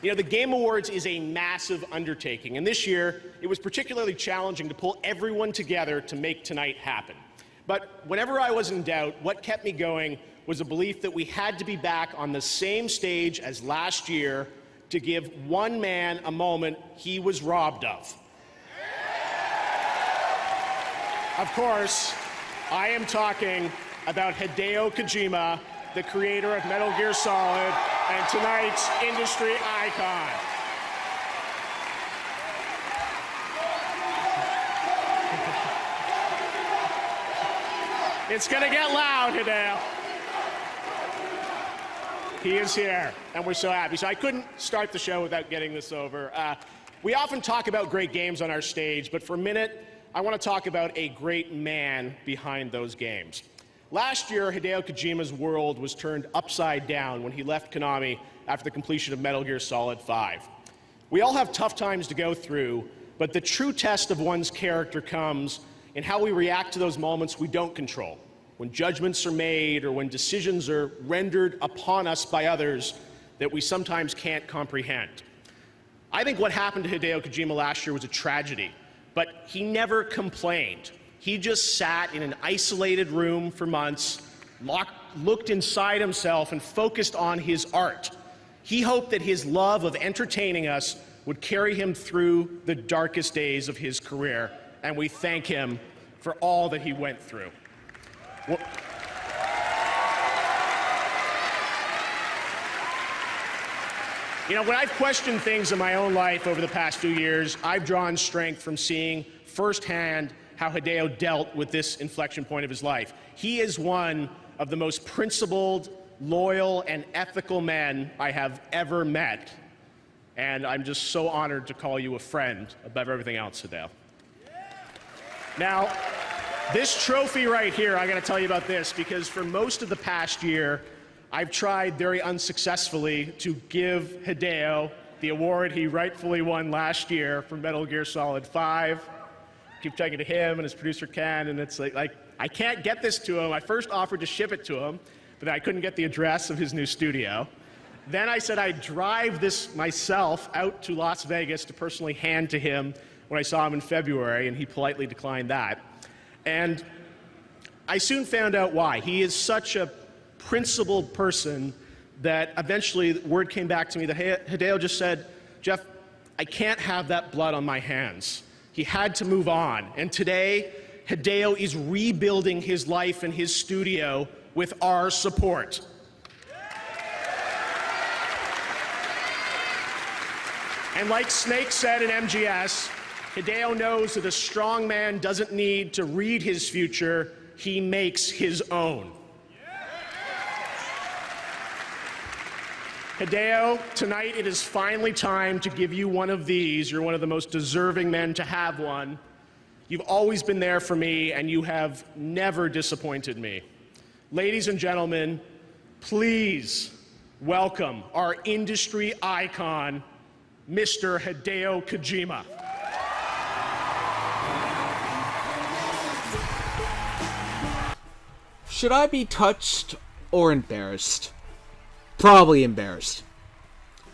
You know, the Game Awards is a massive undertaking, and this year it was particularly challenging to pull everyone together to make tonight happen. But whenever I was in doubt, what kept me going was a belief that we had to be back on the same stage as last year to give one man a moment he was robbed of. Of course, I am talking about Hideo Kojima, the creator of Metal Gear Solid and tonight's industry icon. It's gonna get loud, Hideo. He is here, and we're so happy. So I couldn't start the show without getting this over. We often talk about great games on our stage, but for a minute, I want to talk about a great man behind those games. Last year, Hideo Kojima's world was turned upside down when he left Konami after the completion of Metal Gear Solid 5. We all have tough times to go through, but the true test of one's character comes in how we react to those moments we don't control, when judgments are made or when decisions are rendered upon us by others that we sometimes can't comprehend. I think what happened to Hideo Kojima last year was a tragedy, but he never complained. He just sat in an isolated room for months, looked inside himself, and focused on his art. He hoped that his love of entertaining us would carry him through the darkest days of his career, and we thank him for all that he went through. Well, you know, when I've questioned things in my own life over the past few years, I've drawn strength from seeing firsthand how Hideo dealt with this inflection point of his life. He is one of the most principled, loyal, and ethical men I have ever met. And I'm just so honored to call you a friend above everything else, Hideo. Now, this trophy right here, I gotta tell you about this, because for most of the past year, I've tried very unsuccessfully to give Hideo the award he rightfully won last year for Metal Gear Solid 5. Keep taking to him and his producer Ken, and it's like I can't get this to him. I first offered to ship it to him, but I couldn't get the address of his new studio. Then I said I'd drive this myself out to Las Vegas to personally hand to him when I saw him in February, and he politely declined that. And I soon found out why. He is such a principled person that eventually word came back to me that Hideo just said, "Jeff, I can't have that blood on my hands." He had to move on. And today, Hideo is rebuilding his life in his studio with our support. And like Snake said in MGS, Hideo knows that a strong man doesn't need to read his future, he makes his own. Hideo, tonight it is finally time to give you one of these. You're one of the most deserving men to have one. You've always been there for me, and you have never disappointed me. Ladies and gentlemen, please welcome our industry icon, Mr. Hideo Kojima. Should I be touched or embarrassed? Probably embarrassed.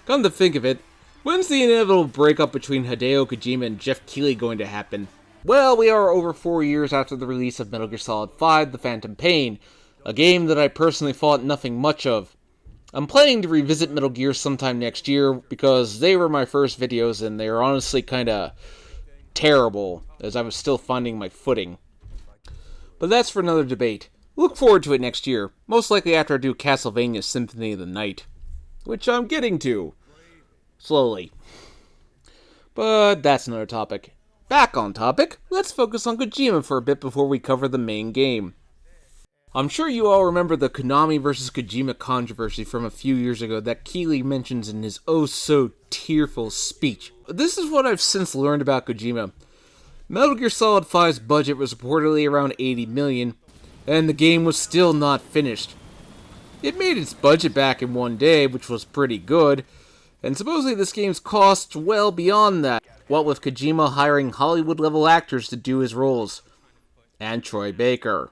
Come to think of it, when's the inevitable breakup between Hideo Kojima and Jeff Keighley going to happen? Well, we are over 4 years after the release of Metal Gear Solid 5: The Phantom Pain, a game that I personally thought nothing much of. I'm planning to revisit Metal Gear sometime next year because they were my first videos and they are honestly kinda terrible, as I was still finding my footing. But that's for another debate. Look forward to it next year, most likely after I do Castlevania Symphony of the Night, which I'm getting to, slowly. But that's another topic. Back on topic, let's focus on Kojima for a bit before we cover the main game. I'm sure you all remember the Konami vs. Kojima controversy from a few years ago that Keighley mentions in his oh-so-tearful speech. This is what I've since learned about Kojima. Metal Gear Solid 5's budget was reportedly around $80 million, and the game was still not finished. It made its budget back in one day, which was pretty good, and supposedly this game's cost well beyond that, what with Kojima hiring Hollywood-level actors to do his roles. And Troy Baker.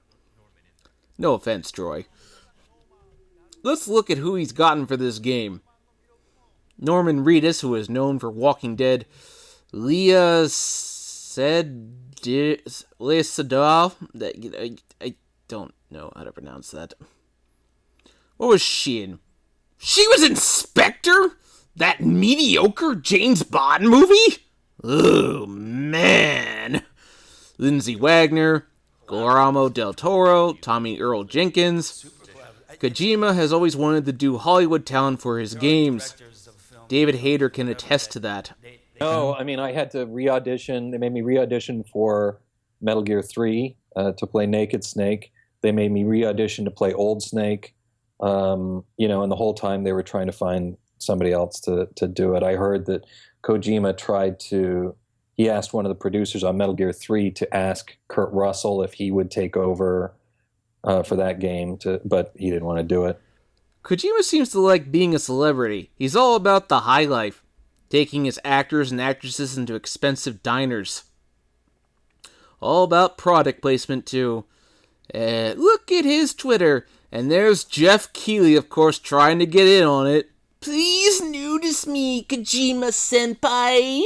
No offense, Troy. Let's look at who he's gotten for this game. Norman Reedus, who is known for Walking Dead, Leah Sedal, I don't know how to pronounce that. What was she in? She was in Spectre? That mediocre James Bond movie? Oh, man. Lindsay Wagner, Guillermo del Toro, Tommy Earl Jenkins. Kojima has always wanted to do Hollywood talent for his games. David Hayter can attest to that. No, I mean, I had to re-audition. They made me re-audition for Metal Gear 3 to play Naked Snake. They made me re-audition to play Old Snake. And the whole time they were trying to find somebody else to do it. I heard that Kojima he asked one of the producers on Metal Gear 3 to ask Kurt Russell if he would take over for that game, but he didn't want to do it. Kojima seems to like being a celebrity. He's all about the high life, taking his actors and actresses into expensive diners. All about product placement, too. Look at his Twitter, and there's Jeff Keighley, of course, trying to get in on it. Please notice me, Kojima-senpai.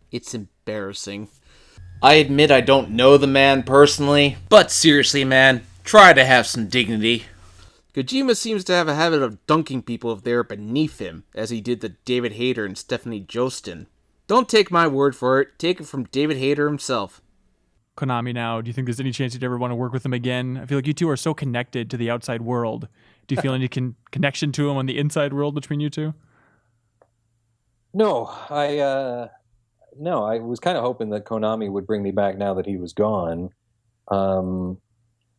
It's embarrassing. I admit I don't know the man personally, but seriously, man, try to have some dignity. Kojima seems to have a habit of dunking people if they are beneath him, as he did to David Hayter and Stephanie Jostin. Don't take my word for it, take it from David Hayter himself. Konami now, do you think there's any chance you'd ever want to work with him again? I feel like you two are so connected to the outside world. Do you feel any connection to him on the inside world between you two? No, I was kind of hoping that Konami would bring me back now that he was gone.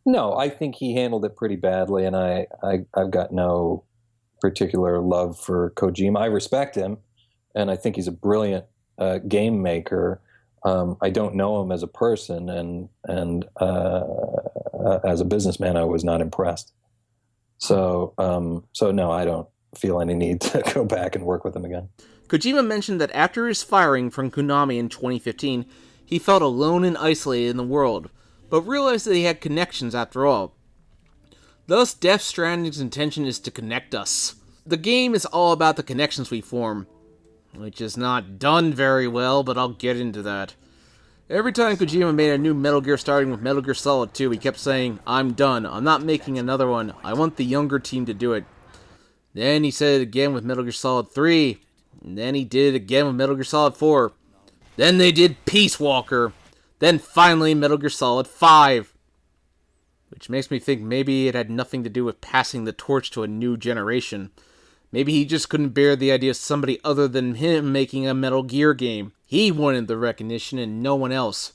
No, I think he handled it pretty badly, and I've got no particular love for Kojima. I respect him, and I think he's a brilliant game maker. I don't know him as a person, and as a businessman, I was not impressed. So no, I don't feel any need to go back and work with him again. Kojima mentioned that after his firing from Konami in 2015, he felt alone and isolated in the world, but realized that he had connections after all. Thus, Death Stranding's intention is to connect us. The game is all about the connections we form, which is not done very well, but I'll get into that. Every time Kojima made a new Metal Gear starting with Metal Gear Solid 2, he kept saying, "I'm done, I'm not making another one, I want the younger team to do it." Then he said it again with Metal Gear Solid 3, and then he did it again with Metal Gear Solid 4. Then they did Peace Walker. Then finally Metal Gear Solid 5. Which makes me think maybe it had nothing to do with passing the torch to a new generation. Maybe he just couldn't bear the idea of somebody other than him making a Metal Gear game. He wanted the recognition and no one else.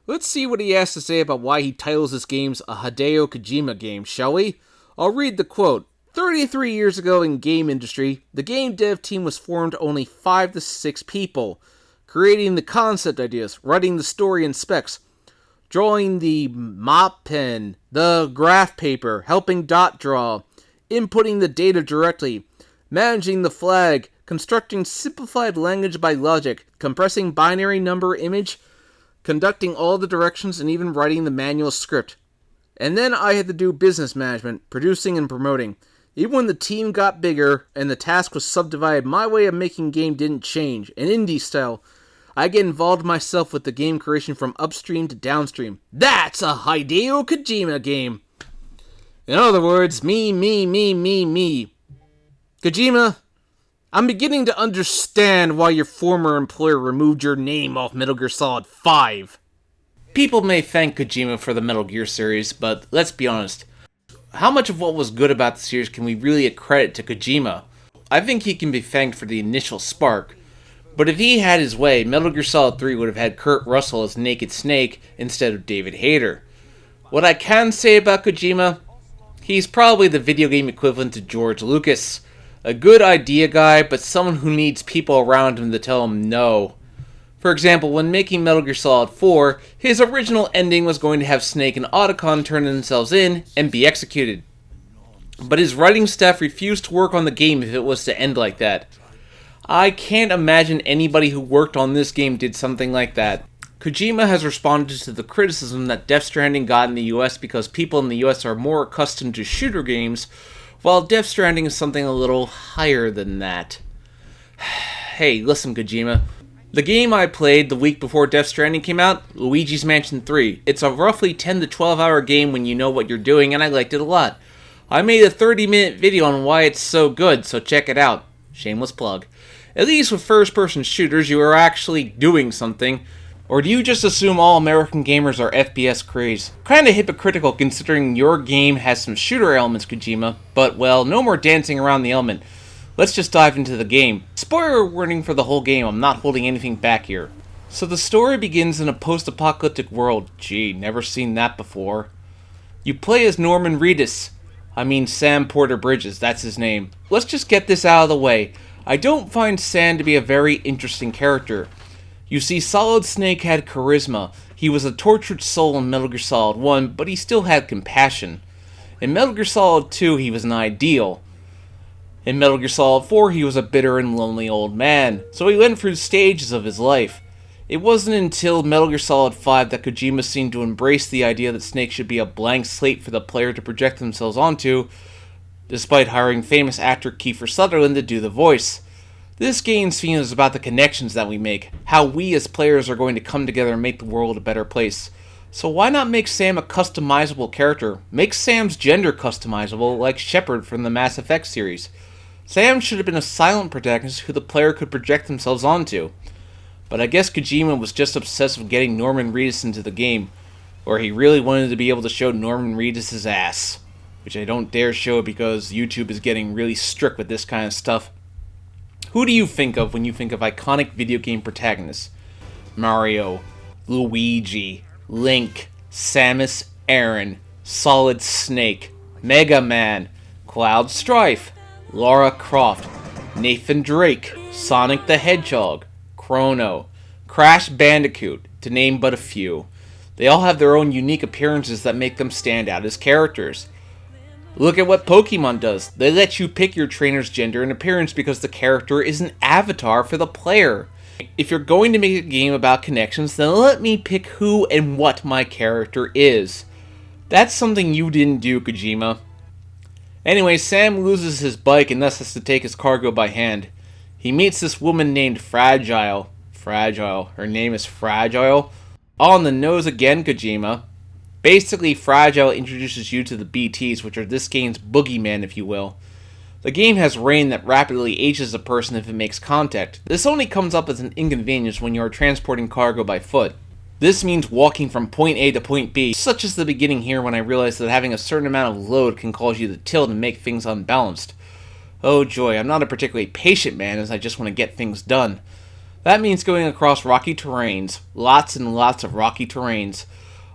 Let's see what he has to say about why he titles his games a Hideo Kojima game, shall we? I'll read the quote. 33 years ago in game industry, the game dev team was formed only 5 to 6 people, creating the concept ideas, writing the story and specs, drawing the mop pen, the graph paper, helping dot draw, inputting the data directly, managing the flag, constructing simplified language by logic, compressing binary number image, conducting all the directions, and even writing the manual script. And then I had to do business management, producing and promoting. Even when the team got bigger and the task was subdivided, my way of making game didn't change. In indie style, I get involved myself with the game creation from upstream to downstream. That's a Hideo Kojima game. In other words, me. Kojima, I'm beginning to understand why your former employer removed your name off Metal Gear Solid 5. People may thank Kojima for the Metal Gear series, but let's be honest. How much of what was good about the series can we really accredit to Kojima? I think he can be thanked for the initial spark, but if he had his way, Metal Gear Solid 3 would have had Kurt Russell as Naked Snake instead of David Hayter. What I can say about Kojima, he's probably the video game equivalent to George Lucas. A good idea guy, but someone who needs people around him to tell him no. For example, when making Metal Gear Solid 4, his original ending was going to have Snake and Otacon turn themselves in and be executed. But his writing staff refused to work on the game if it was to end like that. I can't imagine anybody who worked on this game did something like that. Kojima has responded to the criticism that Death Stranding got in the US because people in the US are more accustomed to shooter games, while Death Stranding is something a little higher than that. Hey, listen, Kojima. The game I played the week before Death Stranding came out, Luigi's Mansion 3. It's a roughly 10 to 12 hour game when you know what you're doing, and I liked it a lot. I made a 30-minute video on why it's so good, so check it out. Shameless plug. At least with first-person shooters, you are actually doing something. Or do you just assume all American gamers are FPS crazed? Kinda hypocritical considering your game has some shooter elements, Kojima, but well, no more dancing around the element. Let's just dive into the game. Spoiler warning for the whole game, I'm not holding anything back here. So the story begins in a post-apocalyptic world. Gee, never seen that before. You play as Norman Reedus. I mean Sam Porter Bridges, that's his name. Let's just get this out of the way. I don't find Sam to be a very interesting character. You see, Solid Snake had charisma. He was a tortured soul in Metal Gear Solid 1, but he still had compassion. In Metal Gear Solid 2, he was an ideal. In Metal Gear Solid 4, he was a bitter and lonely old man, so he went through stages of his life. It wasn't until Metal Gear Solid 5 that Kojima seemed to embrace the idea that Snake should be a blank slate for the player to project themselves onto, despite hiring famous actor Kiefer Sutherland to do the voice. This game's theme is about the connections that we make, how we as players are going to come together and make the world a better place. So why not make Sam a customizable character? Make Sam's gender customizable like Shepard from the Mass Effect series. Sam should have been a silent protagonist who the player could project themselves onto. But I guess Kojima was just obsessed with getting Norman Reedus into the game, or he really wanted to be able to show Norman Reedus' ass. Which I don't dare show because YouTube is getting really strict with this kind of stuff. Who do you think of when you think of iconic video game protagonists? Mario, Luigi, Link, Samus Aran, Solid Snake, Mega Man, Cloud Strife, Lara Croft, Nathan Drake, Sonic the Hedgehog, Chrono, Crash Bandicoot, to name but a few. They all have their own unique appearances that make them stand out as characters. Look at what Pokemon does. They let you pick your trainer's gender and appearance because the character is an avatar for the player. If you're going to make a game about connections, then let me pick who and what my character is. That's something you didn't do, Kojima. Anyway, Sam loses his bike and thus has to take his cargo by hand. He meets this woman named Fragile. Fragile. Her name is Fragile. All on the nose again, Kojima. Basically, Fragile introduces you to the BTs, which are this game's boogeyman, if you will. The game has rain that rapidly ages a person if it makes contact. This only comes up as an inconvenience when you are transporting cargo by foot. This means walking from point A to point B, such as the beginning here when I realized that having a certain amount of load can cause you to tilt and make things unbalanced. Oh joy, I'm not a particularly patient man as I just want to get things done. That means going across rocky terrains, lots and lots of rocky terrains.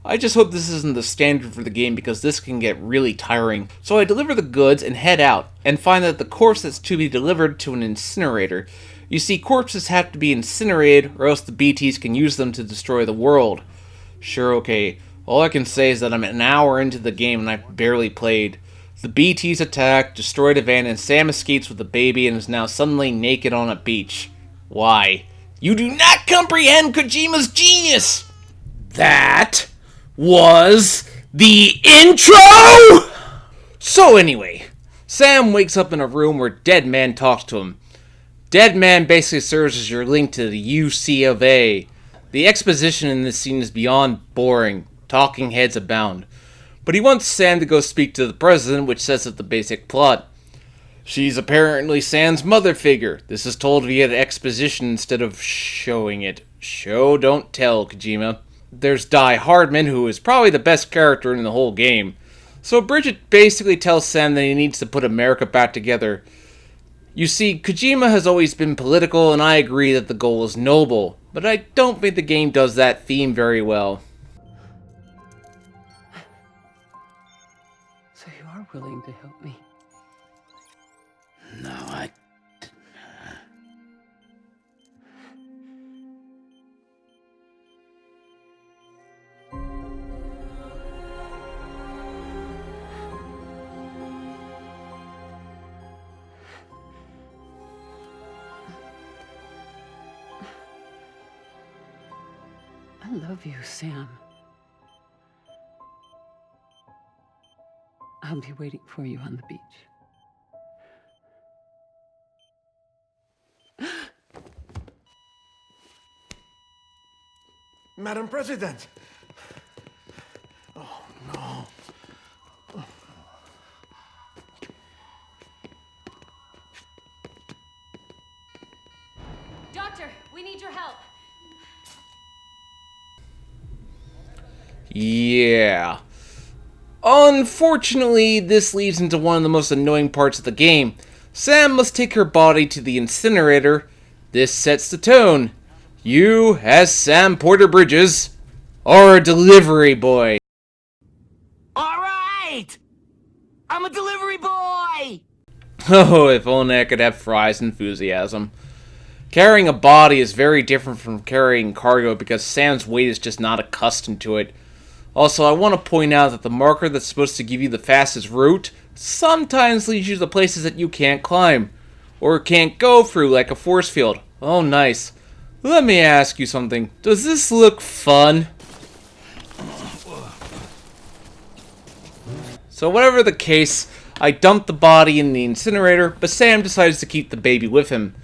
I just hope this isn't the standard for the game because this can get really tiring. So I deliver the goods and head out, and find that the corpse is to be delivered to an incinerator. You see, corpses have to be incinerated or else the BTs can use them to destroy the world. Sure, okay, all I can say is that I'm an hour into the game and I've barely played. The BTs attack, destroy the van, and Sam escapes with the baby and is now suddenly naked on a beach. Why? You do not comprehend Kojima's genius! That was the intro! So anyway, Sam wakes up in a room where Dead Man talks to him. Dead Man basically serves as your link to the UC of A. The exposition in this scene is beyond boring. Talking heads abound. But he wants Sam to go speak to the president, which sets up the basic plot. She's apparently Sam's mother figure. This is told via exposition instead of showing it. Show, don't tell, Kojima. There's Die Hardman, who is probably the best character in the whole game. So Bridget basically tells Sam that he needs to put America back together. You see, Kojima has always been political, and I agree that the goal is noble, but I don't think the game does that theme very well. So you are willing to help me? No, I I love you, Sam. I'll be waiting for you on the beach. Madam President! Oh, no. Doctor, we need your help. Yeah. Unfortunately, this leads into one of the most annoying parts of the game. Sam must take her body to the incinerator. This sets the tone. You, as Sam Porter Bridges, are a delivery boy. Alright! I'm a delivery boy! Oh, if only I could have Fry's enthusiasm. Carrying a body is very different from carrying cargo because Sam's weight is just not accustomed to it. Also, I want to point out that the marker that's supposed to give you the fastest route sometimes leads you to places that you can't climb, or can't go through, like a force field. Oh, nice. Let me ask you something. Does this look fun? So whatever the case, I dumped the body in the incinerator, but Sam decides to keep the baby with him.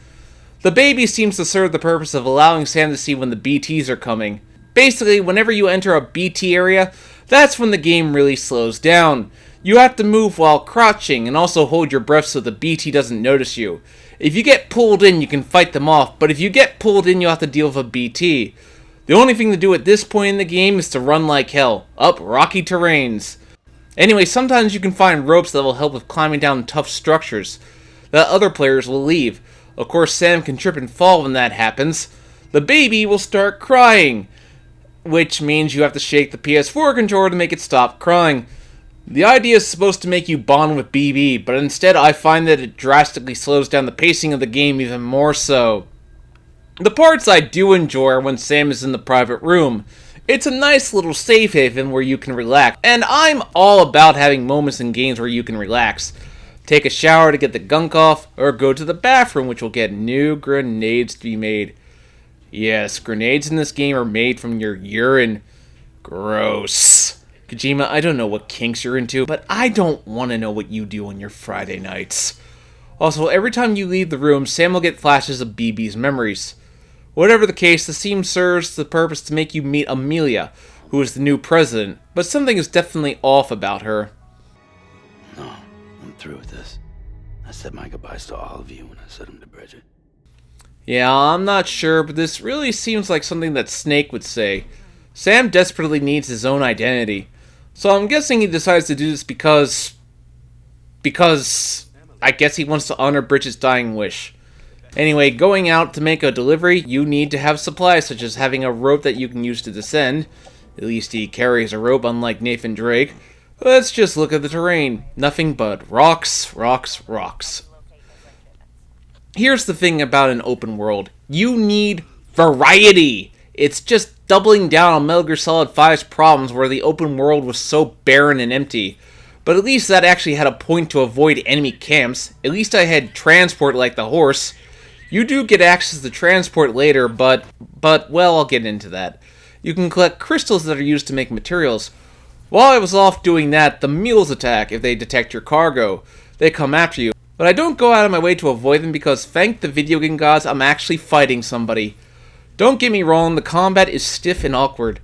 The baby seems to serve the purpose of allowing Sam to see when the BTs are coming. Basically, whenever you enter a BT area, that's when the game really slows down. You have to move while crouching and also hold your breath so the BT doesn't notice you. If you get pulled in, you can fight them off, but if you get pulled in, you have to deal with a BT. The only thing to do at this point in the game is to run like hell, up rocky terrains. Anyway, sometimes you can find ropes that will help with climbing down tough structures that other players will leave. Of course, Sam can trip and fall when that happens. The baby will start crying, which means you have to shake the PS4 controller to make it stop crying. The idea is supposed to make you bond with BB, but instead I find that it drastically slows down the pacing of the game even more so. The parts I do enjoy are when Sam is in the private room. It's a nice little safe haven where you can relax, and I'm all about having moments in games where you can relax. Take a shower to get the gunk off, or go to the bathroom, which will get new grenades to be made. Yes, grenades in this game are made from your urine. Gross. Kojima, I don't know what kinks you're into, but I don't want to know what you do on your Friday nights. Also, every time you leave the room, Sam will get flashes of BB's memories. Whatever the case, the scene serves the purpose to make you meet Amelia, who is the new president, but something is definitely off about her. No, I'm through with this. I said my goodbyes to all of you when I said them to Bridget. Yeah, I'm not sure, but this really seems like something that Snake would say. Sam desperately needs his own identity. So I'm guessing he decides to do this because I guess he wants to honor Bridget's dying wish. Anyway, going out to make a delivery, you need to have supplies, such as having a rope that you can use to descend. At least he carries a rope, unlike Nathan Drake. Let's just look at the terrain. Nothing but rocks, rocks, rocks. Here's the thing about an open world. You need variety. It's just doubling down on Metal Gear Solid 5's problems where the open world was so barren and empty. But at least that actually had a point to avoid enemy camps. At least I had transport like the horse. You do get access to transport later, but well, I'll get into that. You can collect crystals that are used to make materials. While I was off doing that, the mules attack if they detect your cargo. They come after you. But I don't go out of my way to avoid them because, thank the video game gods, I'm actually fighting somebody. Don't get me wrong, the combat is stiff and awkward.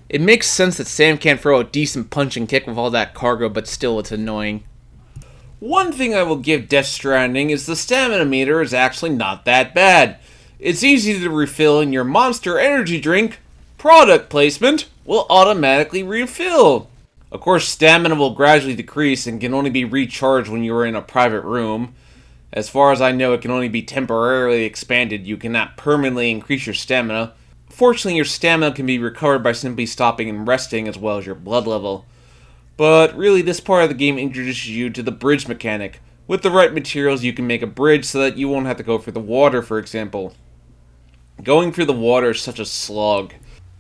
It makes sense that Sam can't throw a decent punch and kick with all that cargo, but still it's annoying. One thing I will give Death Stranding is the stamina meter is actually not that bad. It's easy to refill and your Monster Energy drink, product placement, will automatically refill. Of course, stamina will gradually decrease and can only be recharged when you are in a private room. As far as I know, it can only be temporarily expanded. You cannot permanently increase your stamina. Fortunately, your stamina can be recovered by simply stopping and resting, as well as your blood level. But really, this part of the game introduces you to the bridge mechanic. With the right materials, you can make a bridge so that you won't have to go through the water, for example. Going through the water is such a slog,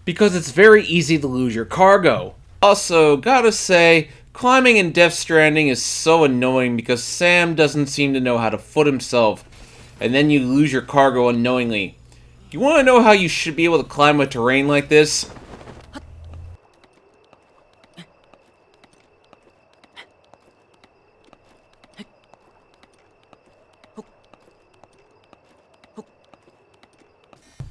because it's very easy to lose your cargo. Also, gotta say, climbing in Death Stranding is so annoying because Sam doesn't seem to know how to foot himself, and then you lose your cargo unknowingly. You want to know how you should be able to climb a terrain like this?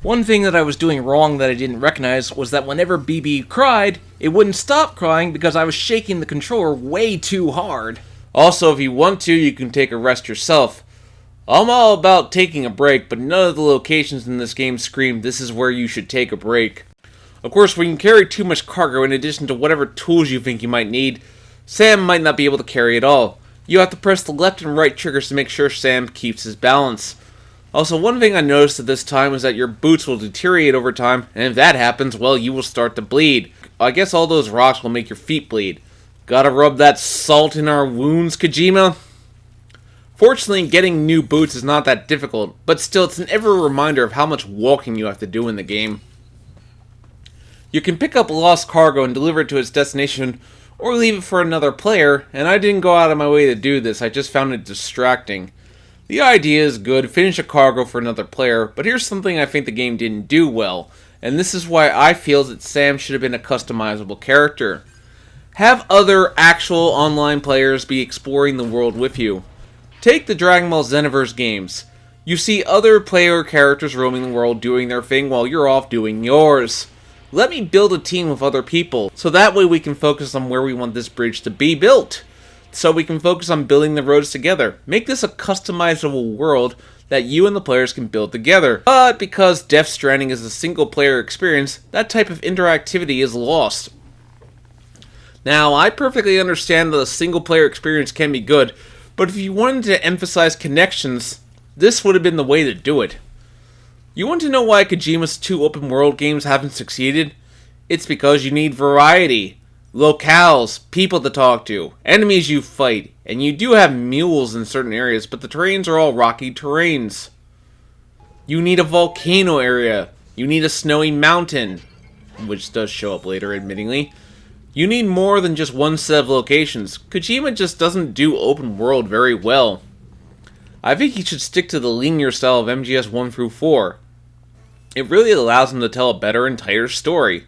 One thing that I was doing wrong that I didn't recognize was that whenever BB cried, it wouldn't stop crying because I was shaking the controller way too hard. Also, if you want to, you can take a rest yourself. I'm all about taking a break, but none of the locations in this game scream this is where you should take a break. Of course, when you carry too much cargo in addition to whatever tools you think you might need, Sam might not be able to carry it all. You have to press the left and right triggers to make sure Sam keeps his balance. Also, one thing I noticed at this time is that your boots will deteriorate over time, and if that happens, well, you will start to bleed. I guess all those rocks will make your feet bleed. Gotta rub that salt in our wounds, Kojima? Fortunately, getting new boots is not that difficult, but still, it's an ever reminder of how much walking you have to do in the game. You can pick up lost cargo and deliver it to its destination, or leave it for another player, and I didn't go out of my way to do this, I just found it distracting. The idea is good, finish a cargo for another player, but here's something I think the game didn't do well, and this is why I feel that Sam should have been a customizable character. Have other actual online players be exploring the world with you. Take the Dragon Ball Xenoverse games. You see other player characters roaming the world doing their thing while you're off doing yours. Let me build a team with other people, so that way we can focus on where we want this bridge to be built. So we can focus on building the roads together. Make this a customizable world that you and the players can build together. But because Death Stranding is a single player experience, that type of interactivity is lost. Now, I perfectly understand that a single player experience can be good, but if you wanted to emphasize connections, this would have been the way to do it. You want to know why Kojima's 2 open world games haven't succeeded? It's because you need variety. Locales, people to talk to, enemies you fight, and you do have mules in certain areas, but the terrains are all rocky terrains. You need a volcano area. You need a snowy mountain, which does show up later, admittingly. You need more than just one set of locations. Kojima just doesn't do open world very well. I think he should stick to the linear style of MGS 1 through 4. It really allows him to tell a better and tighter story,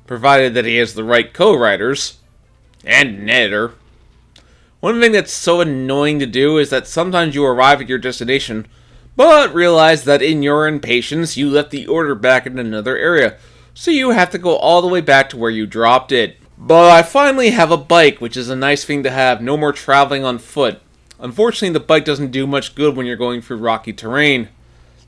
provided that he has the right co-writers and an editor. One thing that's so annoying to do is that sometimes you arrive at your destination, but realize that in your impatience you left the order back in another area, so you have to go all the way back to where you dropped it. But I finally have a bike, which is a nice thing to have, no more traveling on foot. Unfortunately, the bike doesn't do much good when you're going through rocky terrain.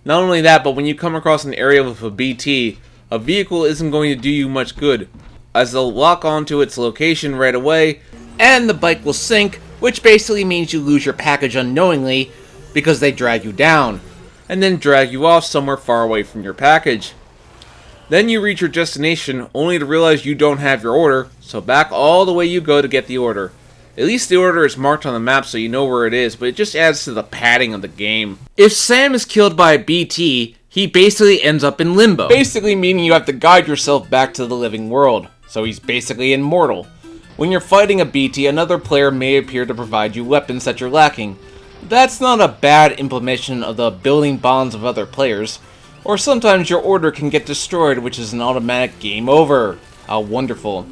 Not only that, but when you come across an area with a BT, a vehicle isn't going to do you much good, as they'll lock onto its location right away, and the bike will sink, which basically means you lose your package unknowingly, because they drag you down, and then drag you off somewhere far away from your package. Then you reach your destination, only to realize you don't have your order, so back all the way you go to get the order. At least the order is marked on the map so you know where it is, but it just adds to the padding of the game. If Sam is killed by a BT, he basically ends up in limbo. Basically meaning you have to guide yourself back to the living world, so he's basically immortal. When you're fighting a BT, another player may appear to provide you weapons that you're lacking. That's not a bad implementation of the building bonds of other players. Or sometimes your order can get destroyed, which is an automatic game over. How wonderful.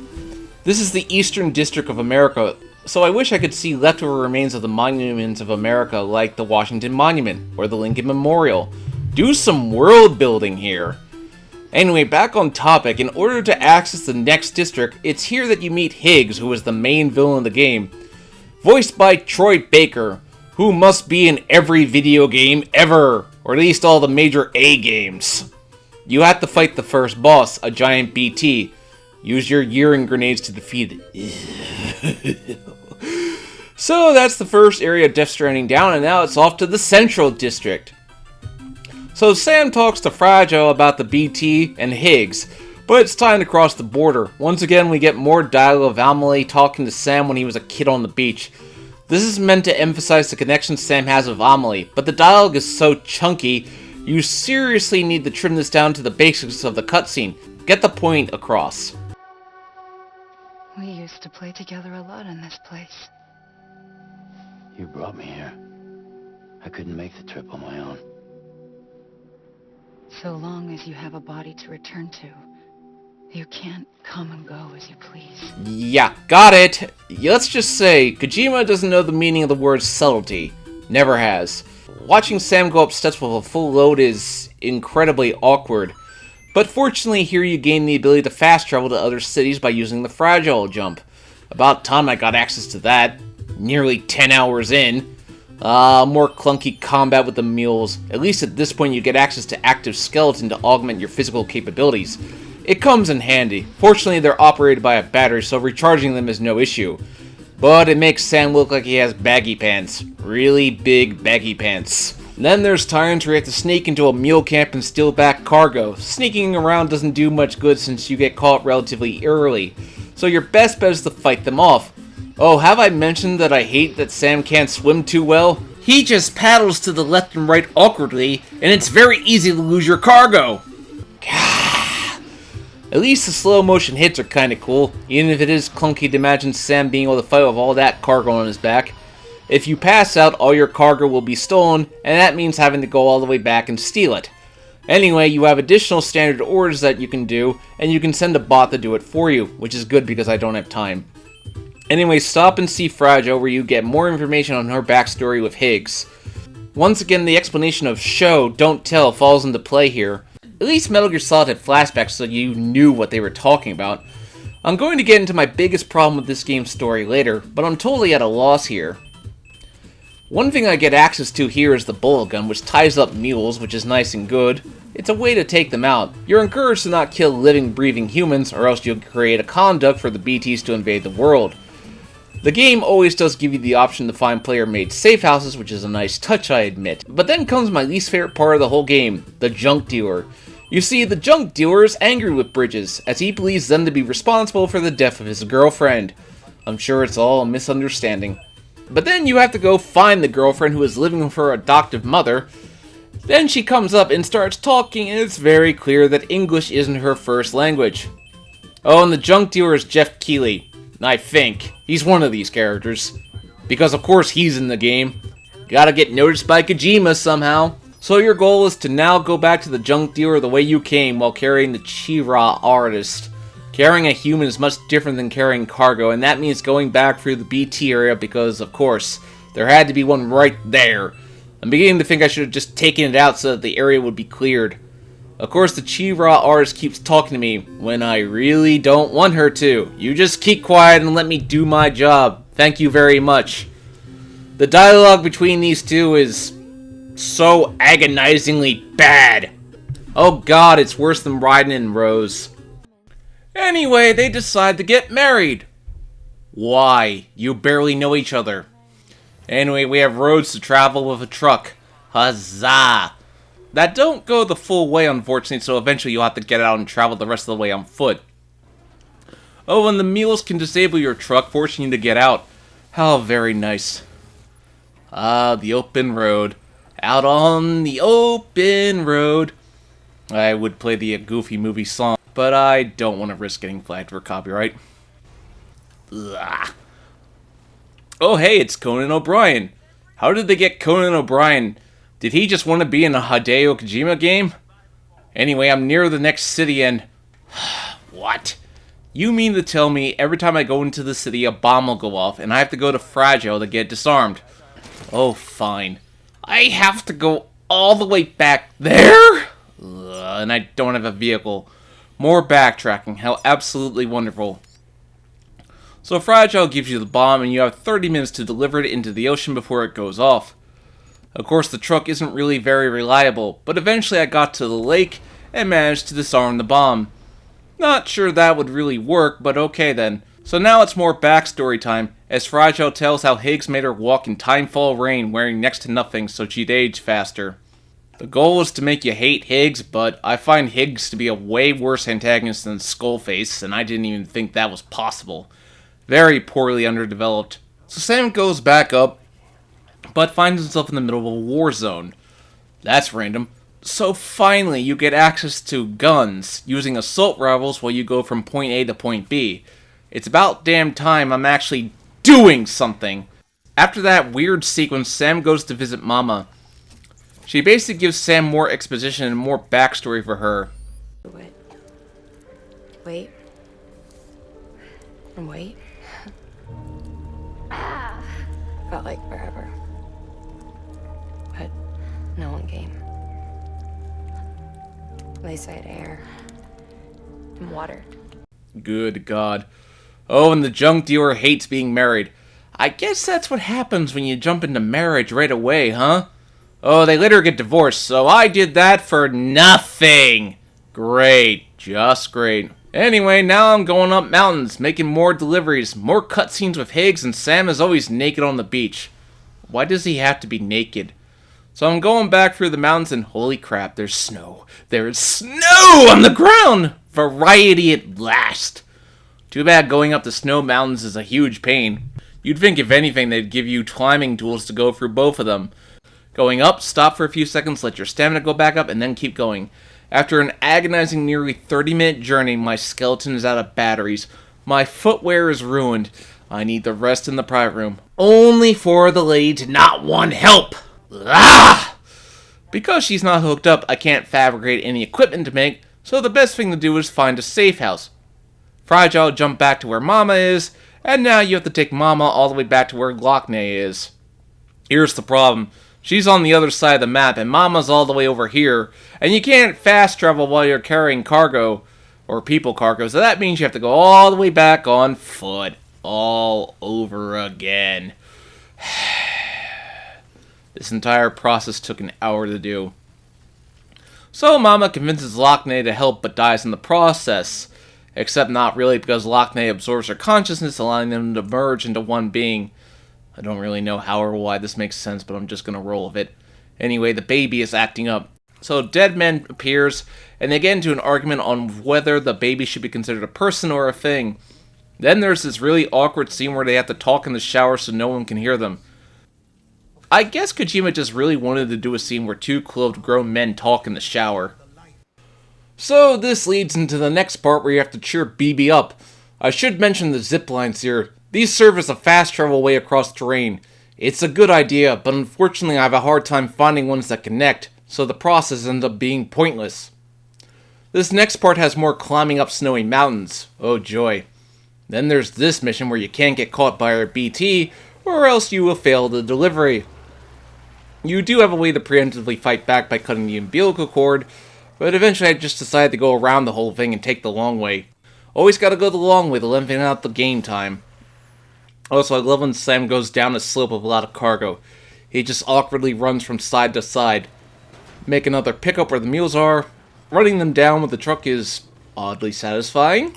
This is the Eastern District of America, so I wish I could see leftover remains of the monuments of America like the Washington Monument or the Lincoln Memorial. Do some world building here. Anyway, back on topic, in order to access the next district, it's here that you meet Higgs, who is the main villain of the game. Voiced by Troy Baker, who must be in every video game ever, or at least all the major A games. You have to fight the first boss, a giant BT. Use your urine grenades to defeat it. So that's the first area of Death Stranding down, and now it's off to the Central District. So Sam talks to Fragile about the BT and Higgs, but it's time to cross the border. Once again, we get more dialogue of Amelie talking to Sam when he was a kid on the beach. This is meant to emphasize the connection Sam has with Amelie, but the dialogue is so chunky, you seriously need to trim this down to the basics of the cutscene. Get the point across. We used to play together a lot in this place. You brought me here. I couldn't make the trip on my own. So long as you have a body to return to, you can't come and go as you please. Yeah, got it. Let's just say, Kojima doesn't know the meaning of the word subtlety. Never has. Watching Sam go up steps with a full load is incredibly awkward, but fortunately here you gain the ability to fast travel to other cities by using the fragile jump. About time I got access to that, nearly 10 hours in. More clunky combat with the mules. At least at this point you get access to active skeleton to augment your physical capabilities. It comes in handy. Fortunately they're operated by a battery, so recharging them is no issue. But it makes Sam look like he has baggy pants. Really big baggy pants. And then there's times where you have to sneak into a mule camp and steal back cargo. Sneaking around doesn't do much good since you get caught relatively early. So your best bet is to fight them off. Oh, have I mentioned that I hate that Sam can't swim too well? He just paddles to the left and right awkwardly, and it's very easy to lose your cargo. At least the slow motion hits are kinda cool, even if it is clunky to imagine Sam being able to fight with all that cargo on his back. If you pass out, all your cargo will be stolen, and that means having to go all the way back and steal it. Anyway, you have additional standard orders that you can do, and you can send a bot to do it for you, which is good because I don't have time. Anyway, stop and see Fragile where you get more information on her backstory with Higgs. Once again, the explanation of show, don't tell falls into play here. At least Metal Gear Solid had flashbacks so you knew what they were talking about. I'm going to get into my biggest problem with this game's story later, but I'm totally at a loss here. One thing I get access to here is the bullet gun, which ties up mules, which is nice and good. It's a way to take them out. You're encouraged to not kill living, breathing humans, or else you'll create a conduct for the BTs to invade the world. The game always does give you the option to find player-made safe houses, which is a nice touch, I admit. But then comes my least favorite part of the whole game, the junk dealer. You see, the junk dealer is angry with Bridges, as he believes them to be responsible for the death of his girlfriend. I'm sure it's all a misunderstanding. But then you have to go find the girlfriend who is living with her adoptive mother. Then she comes up and starts talking, and it's very clear that English isn't her first language. Oh, and the junk dealer is Jeff Keighley. I think. He's one of these characters. Because of course he's in the game. Gotta get noticed by Kojima somehow. So your goal is to now go back to the junk dealer the way you came while carrying the Chi-Ra artist. Carrying a human is much different than carrying cargo, and that means going back through the BT area because, of course, there had to be one right there. I'm beginning to think I should have just taken it out so that the area would be cleared. Of course, the Chi-Ra artist keeps talking to me when I really don't want her to. You just keep quiet and let me do my job. Thank you very much. The dialogue between these two is so agonizingly bad. Oh god, it's worse than Raiden and Rose. Anyway, they decide to get married. Why? You barely know each other. Anyway, we have roads to travel with a truck. Huzzah! That don't go the full way, unfortunately, so eventually you'll have to get out and travel the rest of the way on foot. Oh, and the mules can disable your truck, forcing you to get out. How very nice. Ah, the open road. Out on the open road. I would play the Goofy movie song, but I don't want to risk getting flagged for copyright. Ugh. Oh hey, it's Conan O'Brien. How did they get Conan O'Brien? Did he just want to be in a Hideo Kojima game? Anyway, I'm near the next city and... What? You mean to tell me every time I go into the city a bomb will go off and I have to go to Fragile to get disarmed? Oh, fine. I have to go all the way back there? Ugh, and I don't have a vehicle. More backtracking. How absolutely wonderful. So Fragile gives you the bomb and you have 30 minutes to deliver it into the ocean before it goes off. Of course, the truck isn't really very reliable, but eventually I got to the lake and managed to disarm the bomb. Not sure that would really work, but okay then. So now it's more backstory time, as Fragile tells how Higgs made her walk in timefall rain wearing next to nothing so she'd age faster. The goal is to make you hate Higgs, but I find Higgs to be a way worse antagonist than Skullface, and I didn't even think that was possible. Very poorly underdeveloped. So Sam goes back up, but finds himself in the middle of a war zone. That's random. So finally, you get access to guns, using assault rifles while you go from point A to point B. It's about damn time I'm actually doing something! After that weird sequence, Sam goes to visit Mama. She basically gives Sam more exposition and more backstory for her. Wait. And wait. Felt like forever. But No one came. They said air and water. Good God. Oh, and the junk dealer hates being married. I guess that's what happens when you jump into marriage right away, huh? Oh, they later get divorced, so I did that for nothing. Great. Just great. Anyway, now I'm going up mountains, making more deliveries, more cutscenes with Higgs, and Sam is always naked on the beach. Why does he have to be naked? So I'm going back through the mountains, and holy crap, there's snow. There's snow on the ground! Variety at last. Too bad going up the snow mountains is a huge pain. You'd think if anything they'd give you climbing tools to go through both of them. Going up, stop for a few seconds, let your stamina go back up, and then keep going. After an agonizing nearly 30-minute journey, my skeleton is out of batteries. My footwear is ruined. I need the rest in the private room. Only for the lady to not want help. Ah! Because she's not hooked up, I can't fabricate any equipment to make, so the best thing to do is find a safe house. Fragile jumped back to where Mama is, and now you have to take Mama all the way back to where Glockney is. Here's the problem. She's on the other side of the map, and Mama's all the way over here, and you can't fast travel while you're carrying cargo, or people cargo, so that means you have to go all the way back on foot, all over again. This entire process took an hour to do. So Mama convinces Lockney to help but dies in the process. Except not really, because Lockney absorbs her consciousness, allowing them to merge into one being. I don't really know how or why this makes sense, but I'm just gonna roll with it. Anyway, the baby is acting up. So Deadman appears, and they get into an argument on whether the baby should be considered a person or a thing. Then there's this really awkward scene where they have to talk in the shower so no one can hear them. I guess Kojima just really wanted to do a scene where two clothed grown men talk in the shower. So this leads into the next part where you have to cheer BB up. I should mention the zip lines here. These serve as a fast travel way across terrain. It's a good idea, but unfortunately I have a hard time finding ones that connect, so the process ends up being pointless. This next part has more climbing up snowy mountains. Oh joy. Then there's this mission where you can't get caught by our BT, or else you will fail the delivery. You do have a way to preemptively fight back by cutting the umbilical cord, but eventually I just decided to go around the whole thing and take the long way. Always gotta go the long way to lengthen out the game time. Also, I love when Sam goes down a slope with a lot of cargo. He just awkwardly runs from side to side. Make another pickup where the mules are. Running them down with the truck is oddly satisfying,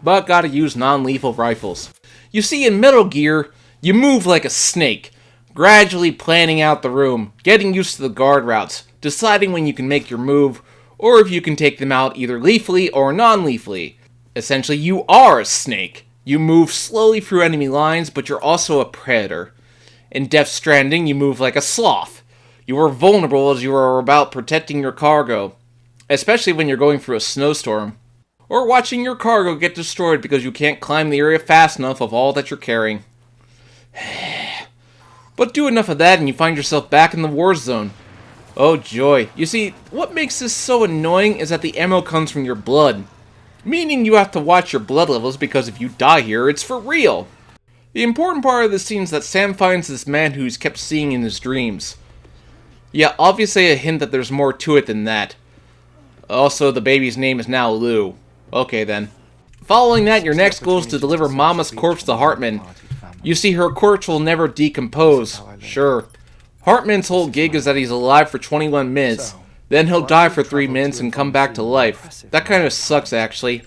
but gotta use non-lethal rifles. You see, in Metal Gear, you move like a snake, gradually planning out the room, getting used to the guard routes, deciding when you can make your move, or if you can take them out either lethally or non-lethally. Essentially, you are a snake. You move slowly through enemy lines, but you're also a predator. In Death Stranding, you move like a sloth. You are vulnerable as you are about protecting your cargo, especially when you're going through a snowstorm, or watching your cargo get destroyed because you can't climb the area fast enough of all that you're carrying. But do enough of that and you find yourself back in the war zone. Oh joy. You see, what makes this so annoying is that the ammo comes from your blood. Meaning you have to watch your blood levels because if you die here, it's for real. The important part of this scene is that Sam finds this man who he's kept seeing in his dreams. Yeah, obviously a hint that there's more to it than that. Also, the baby's name is now Lou. Okay then. Following that, your next goal is to deliver Mama's corpse to Hartman. You see, her corpse will never decompose. Sure. Hartman's whole gig is that he's alive for 21 minutes. Then he'll die for 3 minutes and come back to life. That kind of sucks, actually.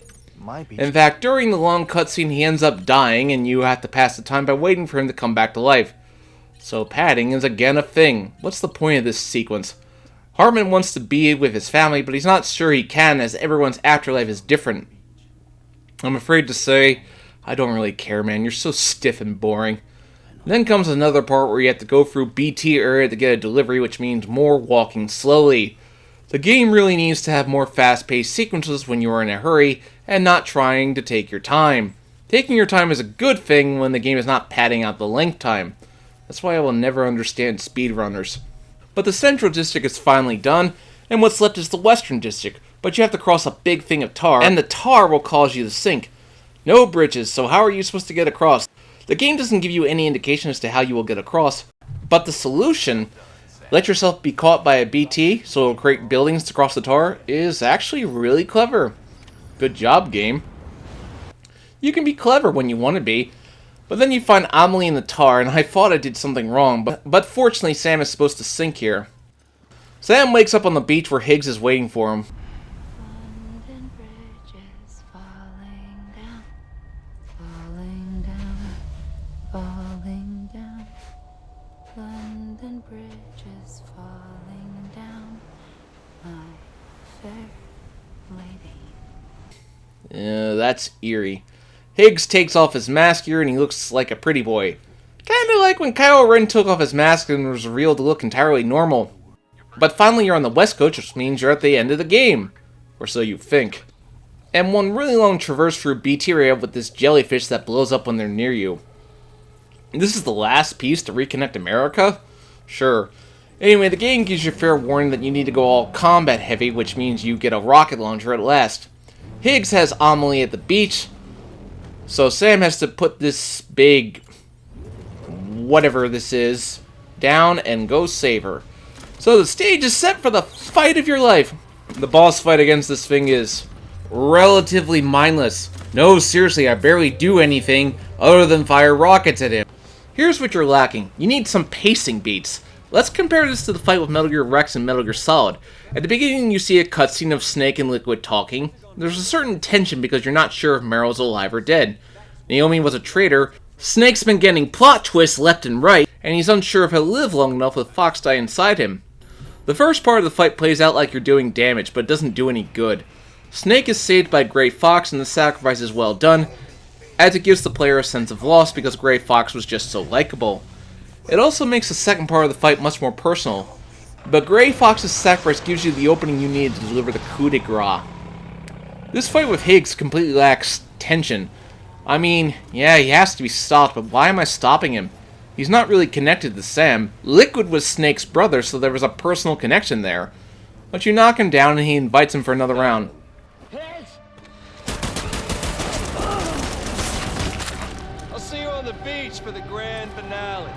In fact, during the long cutscene, he ends up dying, and you have to pass the time by waiting for him to come back to life. So padding is again a thing. What's the point of this sequence? Hartman wants to be with his family, but he's not sure he can, as everyone's afterlife is different. I'm afraid to say, I don't really care, man. You're so stiff and boring. Then comes another part where you have to go through BT area to get a delivery, which means more walking slowly. The game really needs to have more fast-paced sequences when you are in a hurry, and not trying to take your time. Taking your time is a good thing when the game is not padding out the length time. That's why I will never understand speedrunners. But the central district is finally done, and what's left is the western district, but you have to cross a big thing of tar, and the tar will cause you to sink. No bridges, so how are you supposed to get across? The game doesn't give you any indication as to how you will get across, but the solution Let yourself be caught by a BT so it'll create buildings to cross the tar is actually really clever. Good job, game. You can be clever when you want to be, but then you find Amelie in the tar, and I thought I did something wrong, but fortunately Sam is supposed to sink here. Sam wakes up on the beach where Higgs is waiting for him. London Bridge is falling down, falling down, falling down. London Bridge is falling down, my fair lady. That's eerie. Higgs takes off his mask here and he looks like a pretty boy. Kinda like when Kylo Ren took off his mask and was revealed to look entirely normal. But finally you're on the West Coast, which means you're at the end of the game. Or so you think. And one really long traverse through BT area with this jellyfish that blows up when they're near you. This is the last piece to reconnect America? Sure. Anyway, the game gives you a fair warning that you need to go all combat heavy, which means you get a rocket launcher at last. Higgs has Amelie at the beach, so Sam has to put this big, whatever this is, down and go save her. So the stage is set for the fight of your life. The boss fight against this thing is relatively mindless. No, seriously, I barely do anything other than fire rockets at him. Here's what you're lacking. You need some pacing beats. Let's compare this to the fight with Metal Gear Rex and Metal Gear Solid. At the beginning you see a cutscene of Snake and Liquid talking. There's a certain tension because you're not sure if Meryl's alive or dead. Naomi was a traitor. Snake's been getting plot twists left and right, and he's unsure if he'll live long enough with Fox die inside him. The first part of the fight plays out like you're doing damage, but it doesn't do any good. Snake is saved by Gray Fox and the sacrifice is well done, as it gives the player a sense of loss because Gray Fox was just so likable. It also makes the second part of the fight much more personal, but Gray Fox's sacrifice gives you the opening you need to deliver the coup de grace. This fight with Higgs completely lacks tension. I mean, yeah, he has to be stopped, but why am I stopping him? He's not really connected to Sam. Liquid was Snake's brother, so there was a personal connection there. But you knock him down and he invites him for another round. I'll see you on the beach for the grand finale.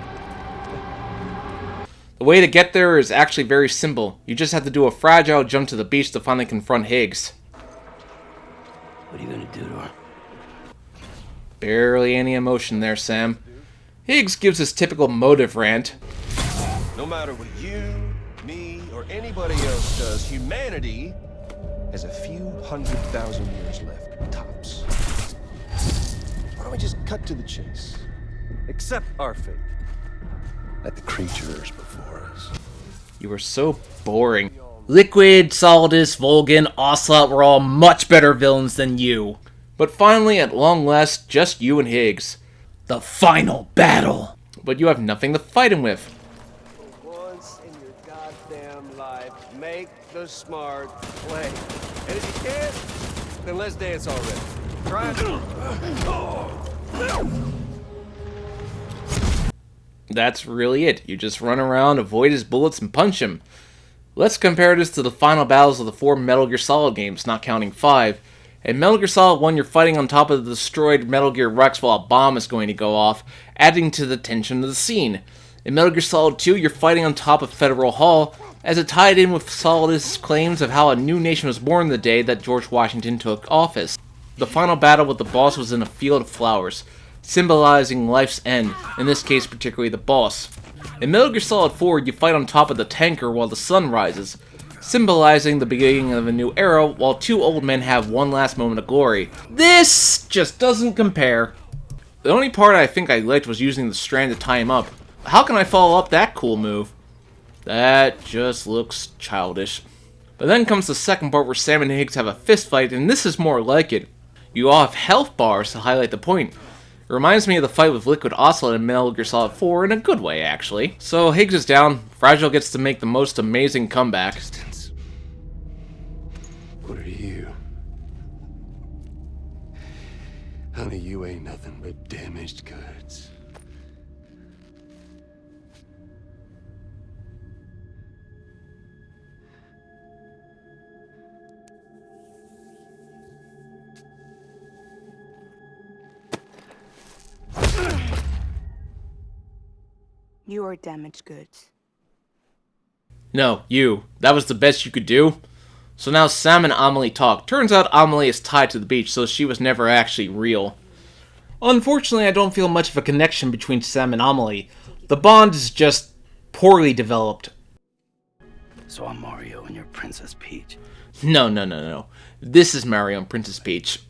The way to get there is actually very simple. You just have to do a fragile jump to the beach to finally confront Higgs. What are you gonna do to her? Barely any emotion there, Sam. Higgs gives his typical motive rant. No matter what you, me, or anybody else does, humanity has a few 100,000 years left, tops. Why don't we just cut to the chase? Accept our fate. Let the creatures before us. You are so boring. Liquid, Solidus, Volgan, Ocelot were all much better villains than you. But finally, at long last, just you and Higgs. The final battle! But you have nothing to fight him with. For once in your goddamn life, make the smart play. And if you can't, then let's dance already. Try it. That's really it. You just run around, avoid his bullets, and punch him. Let's compare this to the final battles of the 4 Metal Gear Solid games, not counting 5. In Metal Gear Solid 1, you're fighting on top of the destroyed Metal Gear Rex while a bomb is going to go off, adding to the tension of the scene. In Metal Gear Solid 2, you're fighting on top of Federal Hall, as it tied in with Solidus' claims of how a new nation was born the day that George Washington took office. The final battle with the boss was in a field of flowers, symbolizing life's end, in this case particularly the boss. In Metal Gear Solid 4, you fight on top of the tanker while the sun rises, symbolizing the beginning of a new era, while 2 old men have one last moment of glory. This just doesn't compare. The only part I think I liked was using the strand to tie him up. How can I follow up that cool move? That just looks childish. But then comes the second part where Sam and Higgs have a fist fight, and this is more like it. You all have health bars to highlight the point. It reminds me of the fight with Liquid Ocelot in Metal Gear Solid 4 in a good way, actually. So Higgs is down. Fragile gets to make the most amazing comeback. What are you? Honey, you ain't nothing but damaged goods. You are damaged goods. No, you. That was the best you could do? So now Sam and Amelie talk. Turns out Amelie is tied to the beach, so she was never actually real. Unfortunately, I don't feel much of a connection between Sam and Amelie. The bond is just poorly developed. So I'm Mario and you're Princess Peach. No. This is Mario and Princess Peach.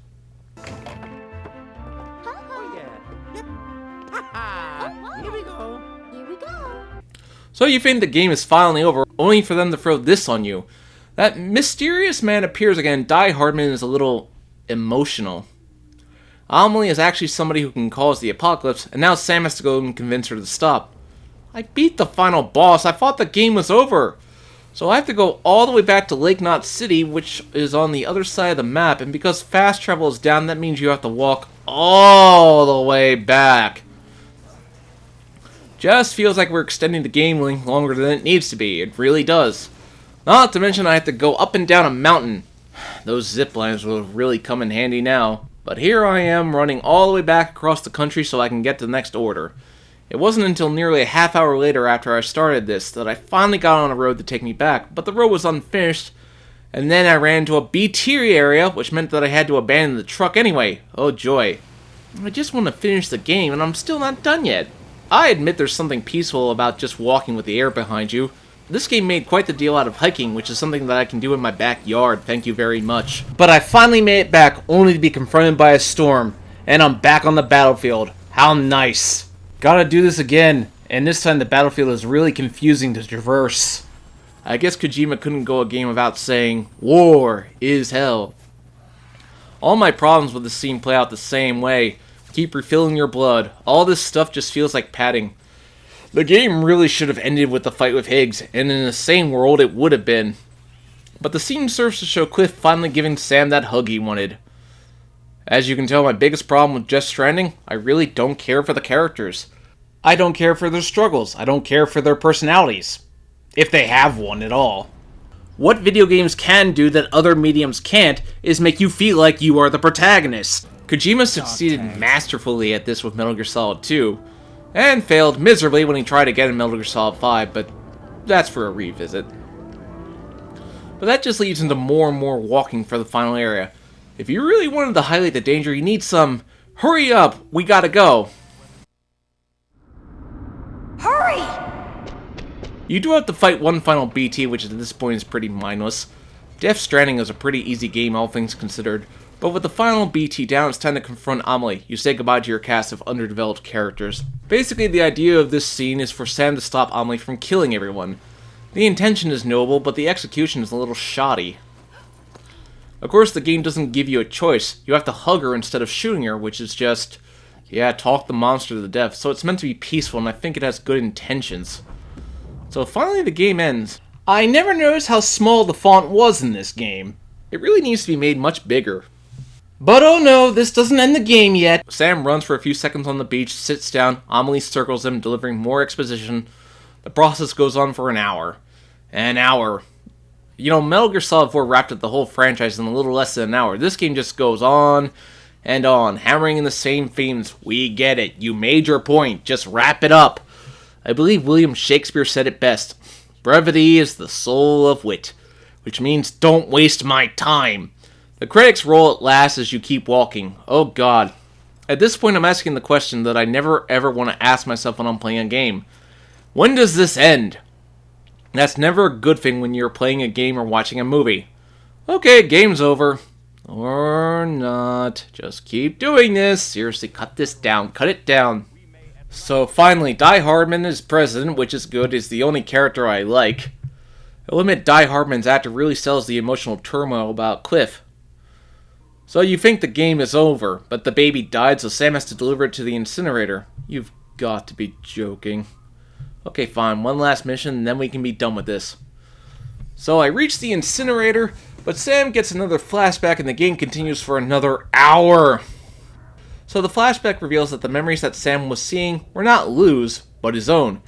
So you think the game is finally over, only for them to throw this on you. That mysterious man appears again. Die Hardman is a little emotional. Amelie is actually somebody who can cause the apocalypse, and now Sam has to go and convince her to stop. I beat the final boss. I thought the game was over. So I have to go all the way back to Lake Knot City, which is on the other side of the map, and because fast travel is down, that means you have to walk all the way back. Just feels like we're extending the game length longer than it needs to be. It really does. Not to mention I have to go up and down a mountain. Those zip lines will really come in handy now. But here I am running all the way back across the country so I can get to the next order. It wasn't until nearly a half hour later after I started this that I finally got on a road to take me back, but the road was unfinished, and then I ran into a BT area, which meant that I had to abandon the truck anyway. Oh joy. I just want to finish the game, and I'm still not done yet. I admit there's something peaceful about just walking with the air behind you. This game made quite the deal out of hiking, which is something that I can do in my backyard, thank you very much. But I finally made it back, only to be confronted by a storm, and I'm back on the battlefield. How nice. Gotta do this again, and this time the battlefield is really confusing to traverse. I guess Kojima couldn't go a game without saying, war is hell. All my problems with this scene play out the same way. Keep refilling your blood. All this stuff just feels like padding. The game really should have ended with the fight with Higgs, and in the same world it would have been. But the scene serves to show Cliff finally giving Sam that hug he wanted. As you can tell, my biggest problem with just Stranding, I really don't care for the characters. I don't care for their struggles. I don't care for their personalities. If they have one at all. What video games can do that other mediums can't is make you feel like you are the protagonist. Kojima succeeded masterfully at this with Metal Gear Solid 2, and failed miserably when he tried again in Metal Gear Solid 5, but that's for a revisit. But that just leads into more and more walking for the final area. If you really wanted to highlight the danger, you need some, hurry up, we gotta go. Hurry! You do have to fight one final BT, which at this point is pretty mindless. Death Stranding is a pretty easy game, all things considered. But with the final BT down, it's time to confront Amelie. You say goodbye to your cast of underdeveloped characters. Basically, the idea of this scene is for Sam to stop Amelie from killing everyone. The intention is noble, but the execution is a little shoddy. Of course, the game doesn't give you a choice. You have to hug her instead of shooting her, which is just, yeah, talk the monster to death. So it's meant to be peaceful, and I think it has good intentions. So finally the game ends. I never noticed how small the font was in this game. It really needs to be made much bigger. But oh no, this doesn't end the game yet. Sam runs for a few seconds on the beach, sits down, Amelie circles him, delivering more exposition. The process goes on for an hour. An hour. You know, Metal Gear Solid 4 wrapped up the whole franchise in a little less than an hour. This game just goes on and on, hammering in the same themes. We get it. You made your point. Just wrap it up. I believe William Shakespeare said it best. Brevity is the soul of wit, which means don't waste my time. The credits roll at last as you keep walking. Oh god. At this point I'm asking the question that I never ever want to ask myself when I'm playing a game. When does this end? That's never a good thing when you're playing a game or watching a movie. Okay, game's over. Or not. Just keep doing this. Seriously, cut this down. Cut it down. So finally, Die Hardman is president, which is good. Is the only character I like. I'll admit Die Hardman's actor really sells the emotional turmoil about Cliff. So you think the game is over, but the baby died, so Sam has to deliver it to the incinerator. You've got to be joking. Okay, fine. One last mission, and then we can be done with this. So I reach the incinerator, but Sam gets another flashback, and the game continues for another hour. So the flashback reveals that the memories that Sam was seeing were not Lou's, but his own.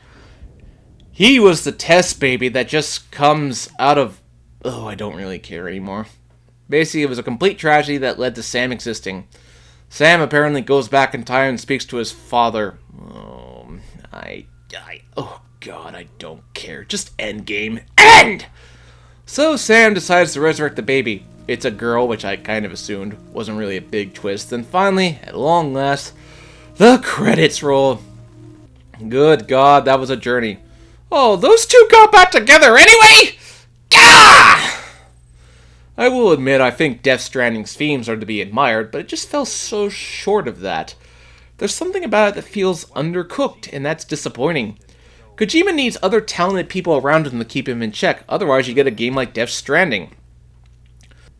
He was the test baby that just comes out of... Oh, I don't really care anymore. Basically, it was a complete tragedy that led to Sam existing. Sam apparently goes back in time and speaks to his father. Oh, God, I don't care. Just end game. End! So Sam decides to resurrect the baby. It's a girl, which I kind of assumed wasn't really a big twist. And finally, at long last, the credits roll. Good God, that was a journey. Oh, those two got back together anyway? Gah! I will admit I think Death Stranding's themes are to be admired, but it just fell so short of that. There's something about it that feels undercooked, and that's disappointing. Kojima needs other talented people around him to keep him in check, otherwise you get a game like Death Stranding.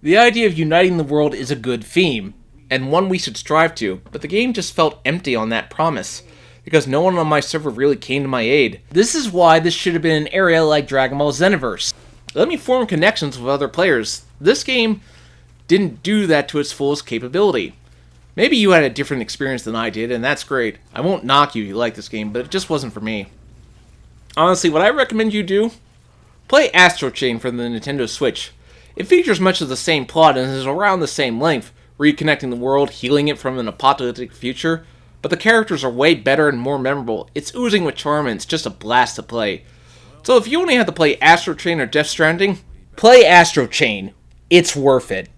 The idea of uniting the world is a good theme, and one we should strive to, but the game just felt empty on that promise, because no one on my server really came to my aid. This is why this should have been an area like Dragon Ball Xenoverse. Let me form connections with other players. This game didn't do that to its fullest capability. Maybe you had a different experience than I did, and that's great. I won't knock you if you like this game, but it just wasn't for me. Honestly, what I recommend you do? Play Astro Chain for the Nintendo Switch. It features much of the same plot and is around the same length, reconnecting the world, healing it from an apocalyptic future, but the characters are way better and more memorable. It's oozing with charm and it's just a blast to play. So if you only have to play Astro Chain or Death Stranding, play Astro Chain. It's worth it.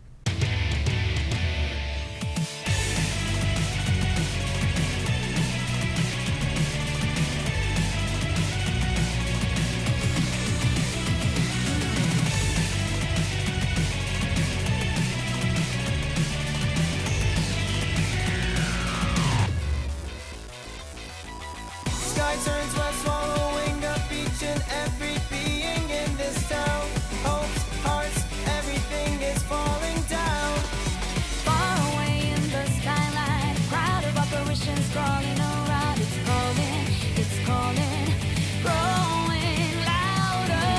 Sky turns west, swallowing up each and every being in this town. Hopes, hearts, everything is falling down. Far away in the skyline, crowd of apparitions crawling around. It's calling, growing louder.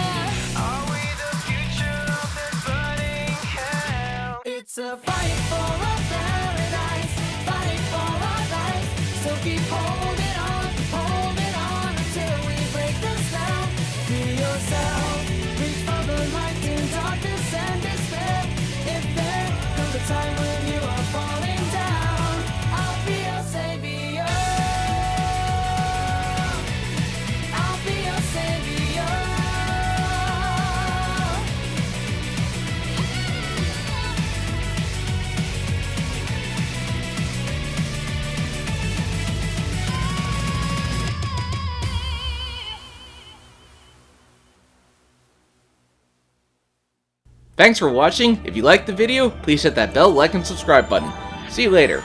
Are we the future of this burning hell? It's a fight for a paradise, fight for our lives. So keep holding on until we break the spell. Free yourself, reach for the light in darkness and despair. If there comes a time when you are falling down, I'll be your savior. I'll be your savior. Thanks for watching. If you liked the video, please hit that bell, like, and subscribe button. See you later.